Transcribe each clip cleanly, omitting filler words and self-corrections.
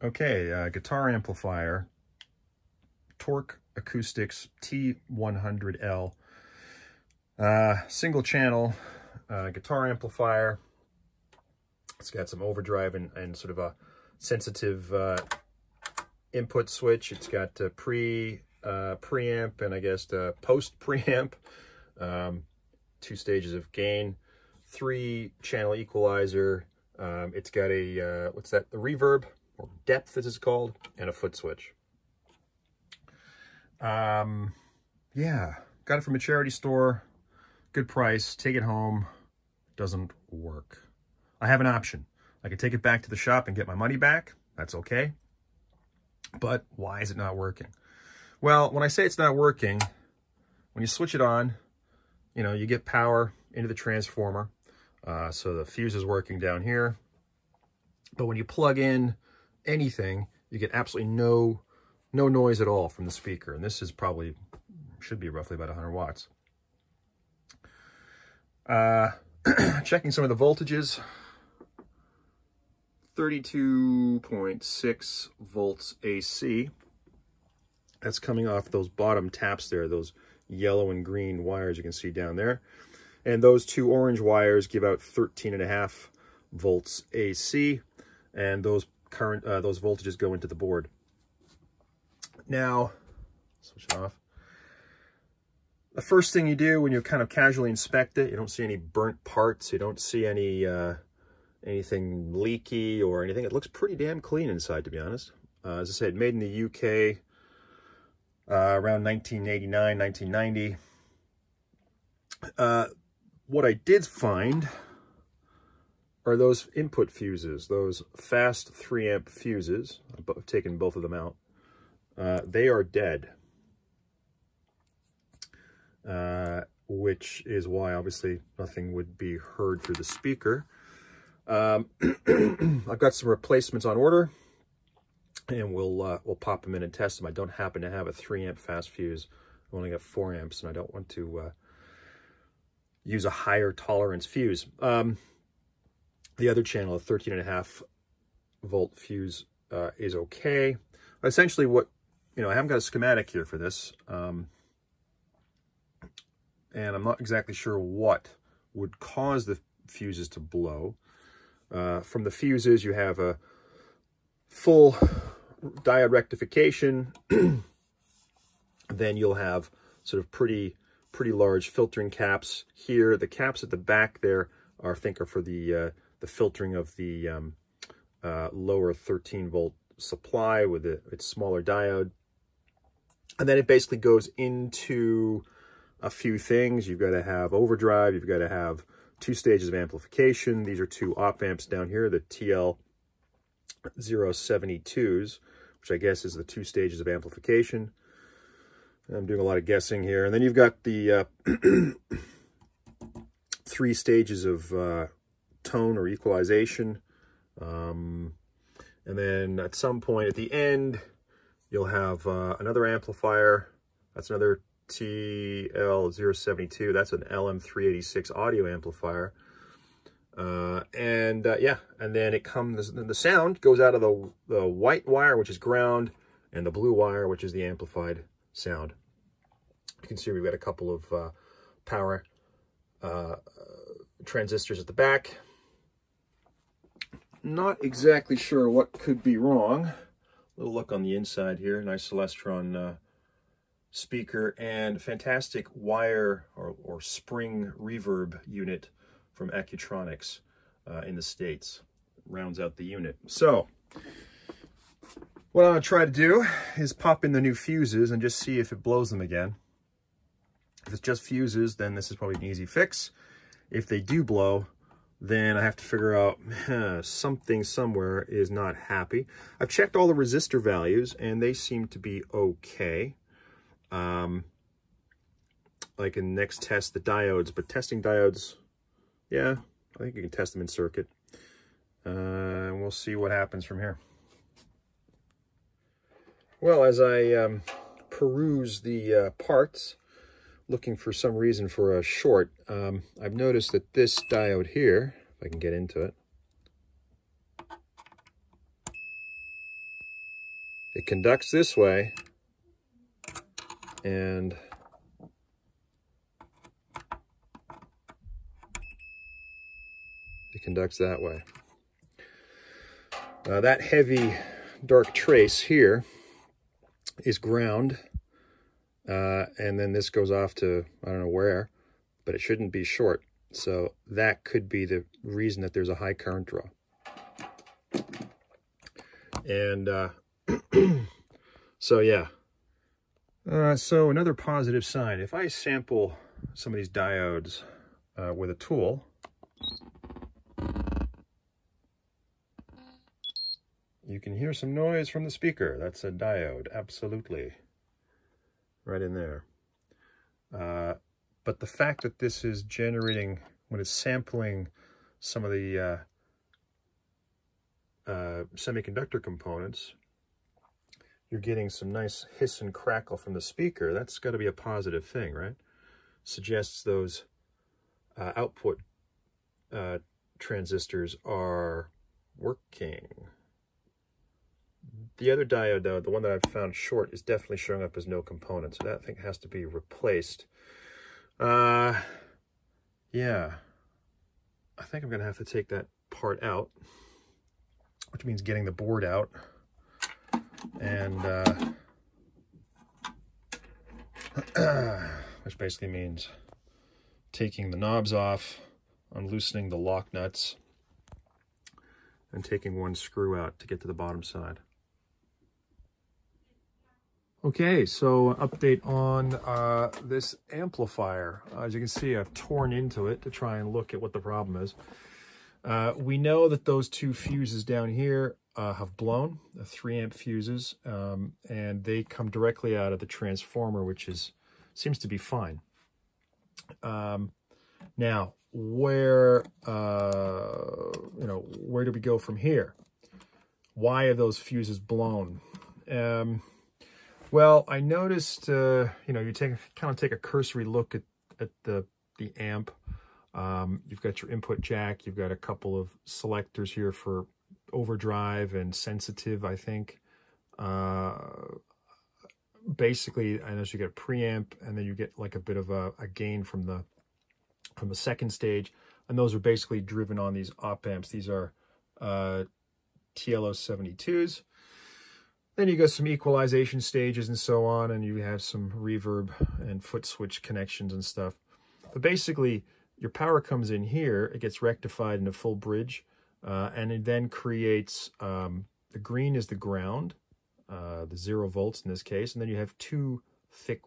Okay, guitar amplifier, Torque Acoustics T100L, single channel guitar amplifier. It's got some overdrive and sort of a sensitive input switch. It's got preamp and I guess post preamp, 2 stages of gain, 3-channel equalizer. It's got a what's that? The reverb, or depth as it's called, and a foot switch. Yeah, got it from a charity store. Good price. Take it home. Doesn't work. I have an option. I could take it back to the shop and get my money back. That's okay. But why is it not working? Well, when I say it's not working, when you switch it on, you know, you get power into the transformer. So the fuse is working down here. But when you plug in anything, you get absolutely no noise at all from the speaker. And this is probably, should be roughly about 100 watts. Checking some of the voltages. 32.6 volts AC. That's coming off those bottom taps there, those yellow and green wires you can see down there. And those 2 orange wires give out 13.5 volts AC, and those voltages go into the board. Now, switch it off. The first thing you do when you kind of casually inspect it, you don't see any burnt parts, you don't see any anything leaky or anything. It looks pretty damn clean inside, to be honest. As I said, made in the UK around 1989, 1990. What I did find are those input fuses, those fast 3-amp fuses. I've taken both of them out. They are dead, which is why obviously nothing would be heard through the speaker. I've got some replacements on order, and we'll pop them in and test them. I don't happen to have a 3-amp fast fuse. I've only got 4 amps, and I don't want to use a higher tolerance fuse. The other channel, a 13.5 volt fuse, is okay. Essentially, what I haven't got a schematic here for this, and I'm not exactly sure what would cause the fuses to blow. From the fuses, you have a full diode rectification. Then you'll have sort of pretty large filtering caps here. The caps at the back there are, I think, are for the filtering of the lower 13 volt supply with its smaller diode. And then it basically goes into a few things. You've got to have overdrive. You've got to have 2 stages of amplification. These are 2 op-amps down here, the TL072s, which I guess is the 2 stages of amplification. I'm doing a lot of guessing here. And then you've got the 3 stages of tone or equalization. And then at some point at the end, you'll have another amplifier. That's another TL072. That's an LM386 audio amplifier. Yeah, and then it comes, the sound goes out of the white wire, which is ground, and the blue wire, which is the amplified sound. You can see we've got a couple of power transistors at the back. Not exactly sure what could be wrong. A little look on the inside here. Nice Celestron speaker, and fantastic wire or spring reverb unit from Accutronics in the States. Rounds out the unit. So what I'm going to try to do is pop in the new fuses and just see if it blows them again. If it's just fuses, then this is probably an easy fix. If they do blow, then I have to figure out something somewhere is not happy. I've checked all the resistor values, and they seem to be okay. I can next test the diodes, but testing diodes, yeah, I think you can test them in circuit. And we'll see what happens from here. Well, as I peruse the parts, looking for some reason for a short, I've noticed that this diode here, if I can get into it, it conducts this way, and it conducts that way. That heavy dark trace here is ground, and then this goes off to I don't know where, but it shouldn't be short. So that could be the reason that there's a high current draw. And so yeah. So another positive sign, if I sample some of these diodes with a tool, you can hear some noise from the speaker. That's a diode, absolutely. Right in there. But the fact that this is generating, when it's sampling some of the semiconductor components, you're getting some nice hiss and crackle from the speaker. That's got to be a positive thing, right? Suggests those output transistors are working. The other diode, though, the one that I've found short, is definitely showing up as no component, so that thing has to be replaced. Yeah, I think I'm going to have to take that part out, which means getting the board out, and which basically means taking the knobs off, unloosening the lock nuts, and taking one screw out to get to the bottom side. Okay, so update on this amplifier. As you can see, I've torn into it to try and look at what the problem is. We know that those two fuses down here have blown, the 3-amp fuses, and they come directly out of the transformer, which seems to be fine. Now, where where do we go from here? Why are those fuses blown? Well, I noticed, you kind of take a cursory look at the amp. You've got your input jack. You've got a couple of selectors here for overdrive and sensitive, I think. Basically, I noticed you get a preamp, and then you get like a bit of a gain from the second stage, and those are basically driven on these op-amps. These are TLO72s. Then you got some equalization stages and so on, and you have some reverb and foot switch connections and stuff. But basically, your power comes in here, it gets rectified in a full bridge, and it then creates, the green is the ground, the 0 volts in this case, and then you have two thick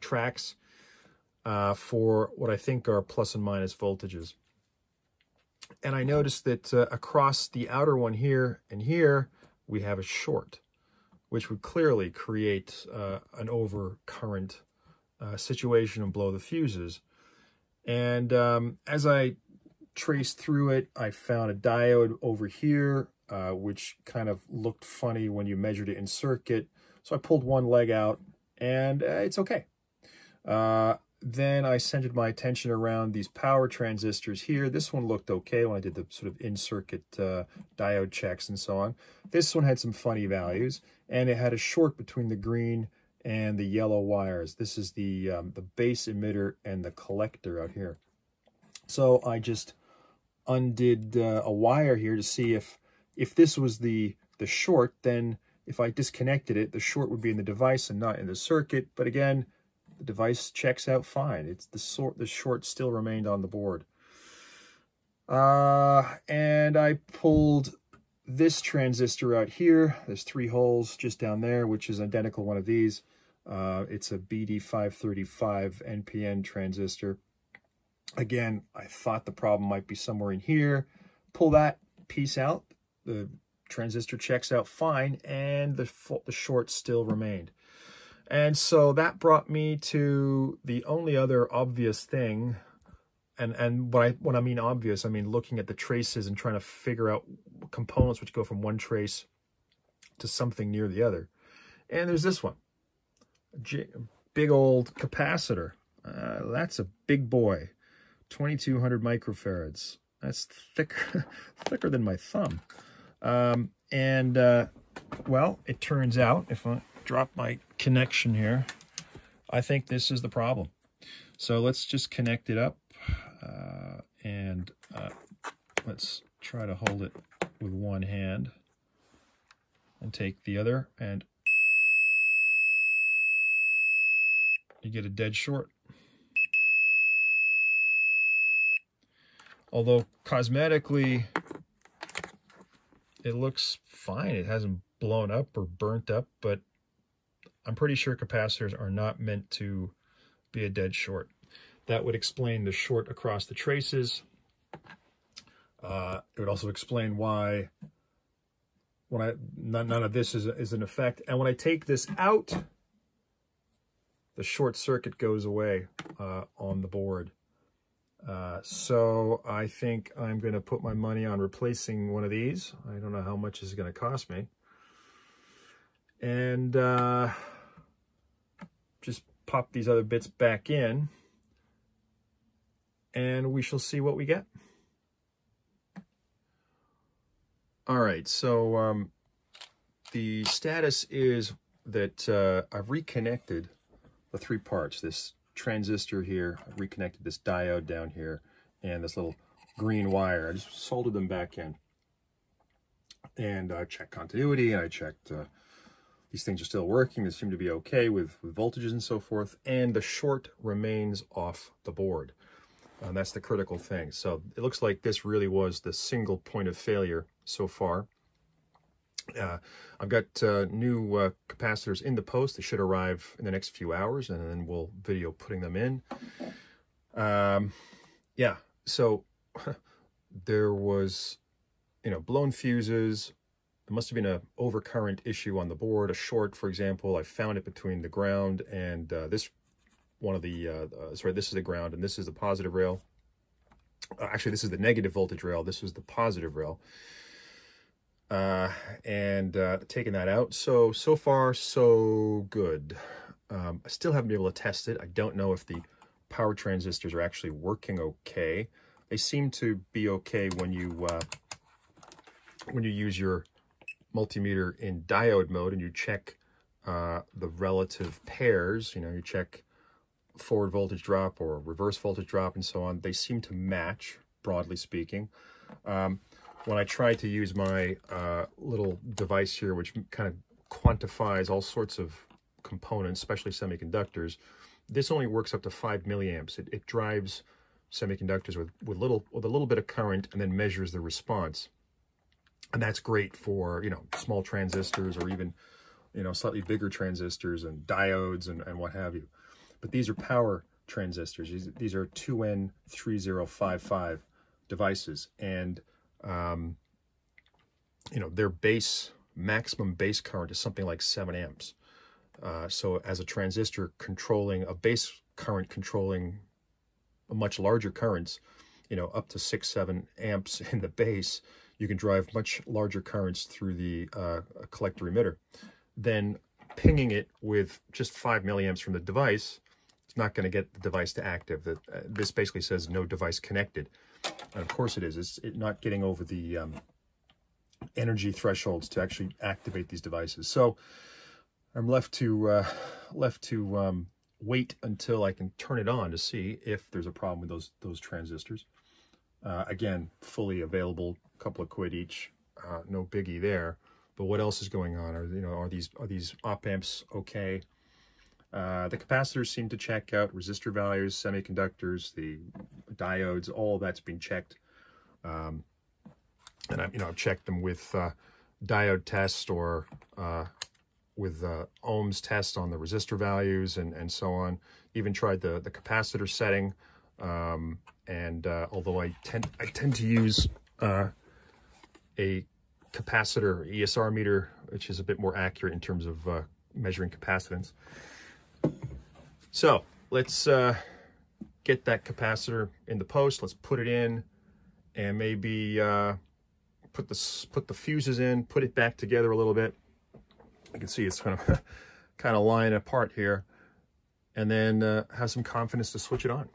tracks, for what I think are plus and minus voltages. And I noticed that across the outer one here and here, we have a short, which would clearly create an overcurrent situation and blow the fuses. And as I traced through it, I found a diode over here, which kind of looked funny when you measured it in circuit. So I pulled one leg out, and it's okay. Then I centered my attention around these power transistors here. This one looked okay when I did the sort of in-circuit diode checks and so on. This one had some funny values, and it had a short between the green and the yellow wires. This is the base emitter and the collector out here. So I just undid a wire here to see if this was the short, then if I disconnected it, the short would be in the device and not in the circuit. But again, the device checks out fine. It's the short still remained on the board. And I pulled this transistor out here. There's 3 holes just down there, which is identical to one of these. It's a BD535 NPN transistor. Again, I thought the problem might be somewhere in here. Pull that piece out. The transistor checks out fine, and the short still remained. And so that brought me to the only other obvious thing, and when I mean obvious, I mean looking at the traces and trying to figure out components which go from one trace to something near the other. And there's this one, big old capacitor. That's a big boy, 2200 microfarads. That's thicker, thicker than my thumb. Well, it turns out, if I drop my connection here, I think this is the problem. So let's just connect it up, and let's try to hold it with one hand and take the other, and you get a dead short. Although cosmetically it looks fine, it hasn't blown up or burnt up, but I'm pretty sure capacitors are not meant to be a dead short. That would explain the short across the traces. It would also explain why none of this is an effect. And when I take this out, the short circuit goes away on the board. So I think I'm going to put my money on replacing one of these. I don't know how much this is going to cost me. And just pop these other bits back in, and we shall see what we get. All right, so the status is that I've reconnected the three parts. This transistor here, I've reconnected this diode down here, and this little green wire. I just soldered them back in. And I checked continuity, and I checked these things are still working. They seem to be okay with voltages and so forth. And the short remains off the board. And that's the critical thing. So it looks like this really was the single point of failure so far. I've got new capacitors in the post. They should arrive in the next few hours, and then we'll video putting them in. Yeah, so there was, blown fuses. There must have been an overcurrent issue on the board, a short, for example. I found it between the ground and this is the ground, and this is the positive rail. Actually, this is the negative voltage rail. This is the positive rail. Taking that out. So far, so good. I still haven't been able to test it. I don't know if the power transistors are actually working okay. They seem to be okay when you use your multimeter in diode mode and you check the relative pairs. You check forward voltage drop or reverse voltage drop and so on. They seem to match, broadly speaking. When I try to use my little device here, which kind of quantifies all sorts of components, especially semiconductors, this only works up to 5 milliamps. It drives semiconductors with a little bit of current and then measures the response. And that's great for, small transistors or even, slightly bigger transistors and diodes and what have you. But these are power transistors. These are 2N3055 devices. And their maximum base current is something like 7 amps. So as a transistor controlling a base current, controlling a much larger currents, up to 6-7 amps in the base, you can drive much larger currents through the collector emitter. Then pinging it with just 5 milliamps from the device, it's not going to get the device to active. This basically says no device connected. And of course it is. It's not getting over the energy thresholds to actually activate these devices. So I'm left to wait until I can turn it on to see if there's a problem with those transistors. Again, fully available, a couple of quid each, no biggie there. But what else is going on? Are these opamps okay? The capacitors seem to check out, resistor values, semiconductors, the diodes, all that's been checked. And I've checked them with diode test or with ohms test on the resistor values and so on. Even tried the capacitor setting. Although I tend to use a capacitor ESR meter, which is a bit more accurate in terms of measuring capacitance. So let's get that capacitor in the post. Let's put it in, and maybe put the fuses in, put it back together a little bit. You can see it's kind of lying apart here, and then have some confidence to switch it on.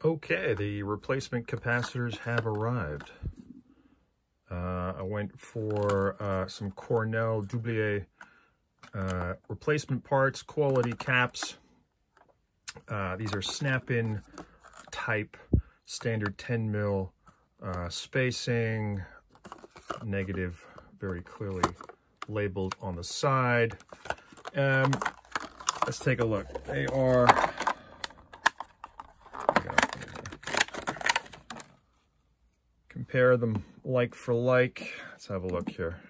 Okay, the replacement capacitors have arrived. I went for some Cornell Doublier replacement parts, quality caps. These are snap-in type, standard 10 mil spacing, negative very clearly labeled on the side. Let's take a look. They are, compare them like for like. Let's have a look here.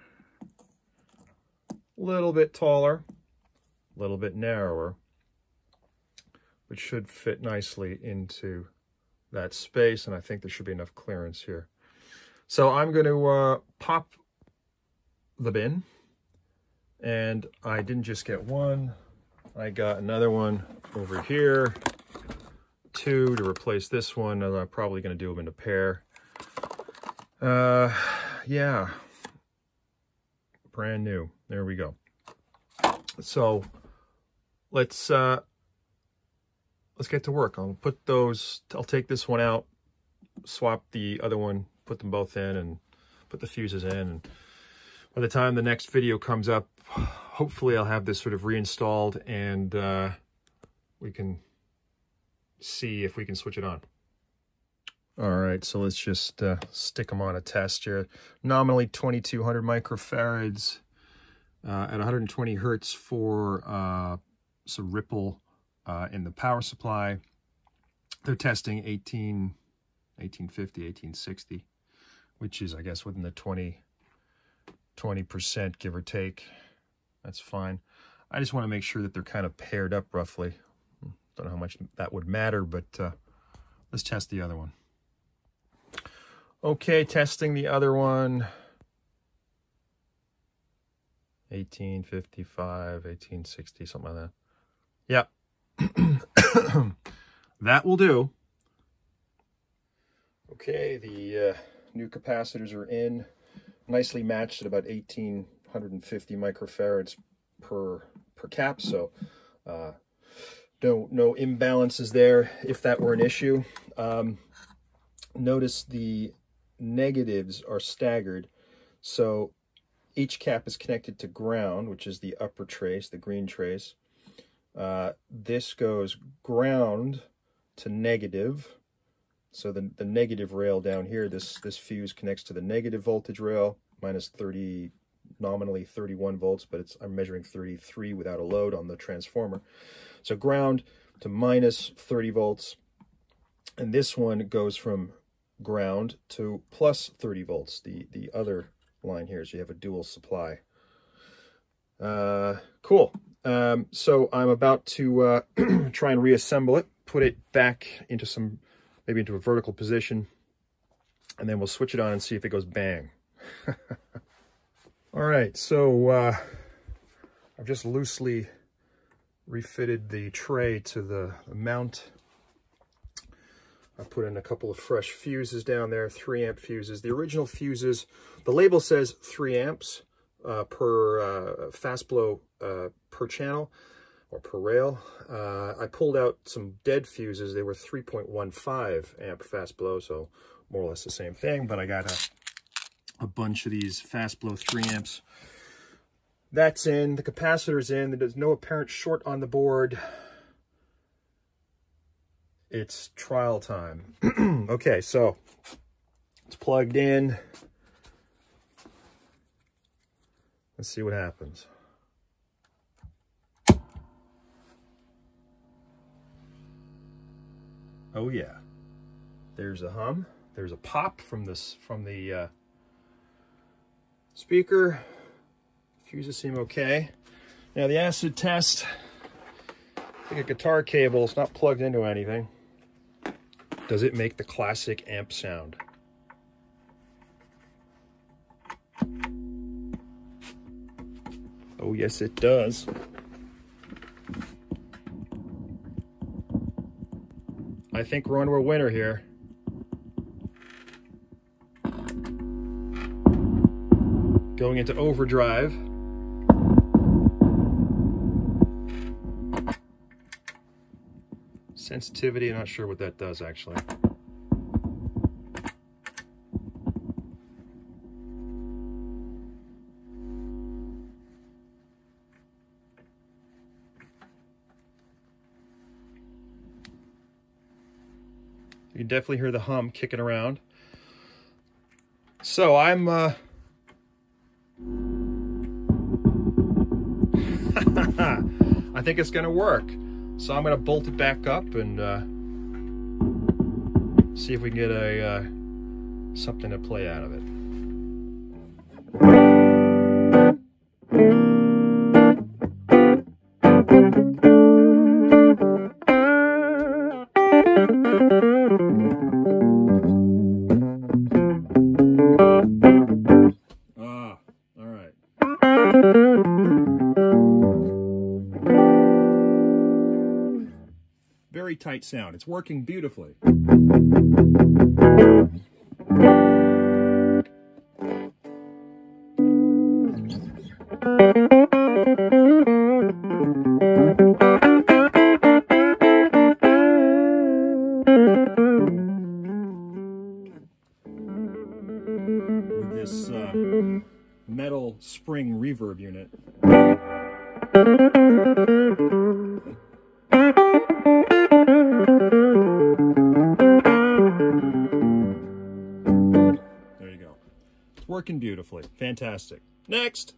A little bit taller, a little bit narrower, which should fit nicely into that space, and I think there should be enough clearance here. So I'm going to pop the bin, and I didn't just get one, I got another one over here, two to replace this one, and I'm probably going to do them in a pair. Yeah, brand new. There we go. So let's get to work. I'll put those, I'll take this one out, swap the other one, put them both in, and put the fuses in. And by the time the next video comes up, hopefully I'll have this sort of reinstalled, and we can see if we can switch it on. All right, so let's just stick them on a test here. Nominally 2200 microfarads at 120 hertz for some ripple in the power supply. They're testing 1850, 1860, which is, I guess, within the 20%, give or take. That's fine. I just want to make sure that they're kind of paired up roughly. Don't know how much that would matter, but let's test the other one. Okay, testing the other one. 1855, 1860, something like that. Yep. That will do. Okay, the new capacitors are in, nicely matched at about 1850 microfarads per cap, so no imbalances there if that were an issue. Notice the negatives are staggered, so each cap is connected to ground, which is the upper trace, the green trace. This goes ground to negative, so the negative rail down here, this fuse connects to the negative voltage rail, minus 30, nominally 31 volts, but I'm measuring 33 without a load on the transformer. So ground to minus 30 volts, and this one goes from ground to plus 30 volts, the other line here, so you have a dual supply. Cool. So I'm about to try and reassemble it, put it back into maybe into a vertical position, and then we'll switch it on and see if it goes bang. All right, so I've just loosely refitted the tray to the mount. I put in a couple of fresh fuses down there, 3 amp fuses. The original fuses, the label says 3 amps per fast blow per channel or per rail. I pulled out some dead fuses. They were 3.15 amp fast blow, so more or less the same thing, but I got a bunch of these fast blow 3 amps. That's in, the capacitor's in, there's no apparent short on the board. It's trial time. Okay, so it's plugged in. Let's see what happens. Oh yeah, there's a hum. There's a pop from the speaker. Fuses seem okay. Now the acid test. Like a guitar cable, it's not plugged into anything. Does it make the classic amp sound? Oh yes, it does. I think we're onto a winner here. Going into overdrive. Sensitivity, I'm not sure what that does actually. You can definitely hear the hum kicking around. So I'm I think it's gonna work. So I'm gonna bolt it back up and see if we can get a something to play out of it. All right. Very tight sound. It's working beautifully. With this metal spring reverb unit. There you go. It's working beautifully. Fantastic. Next.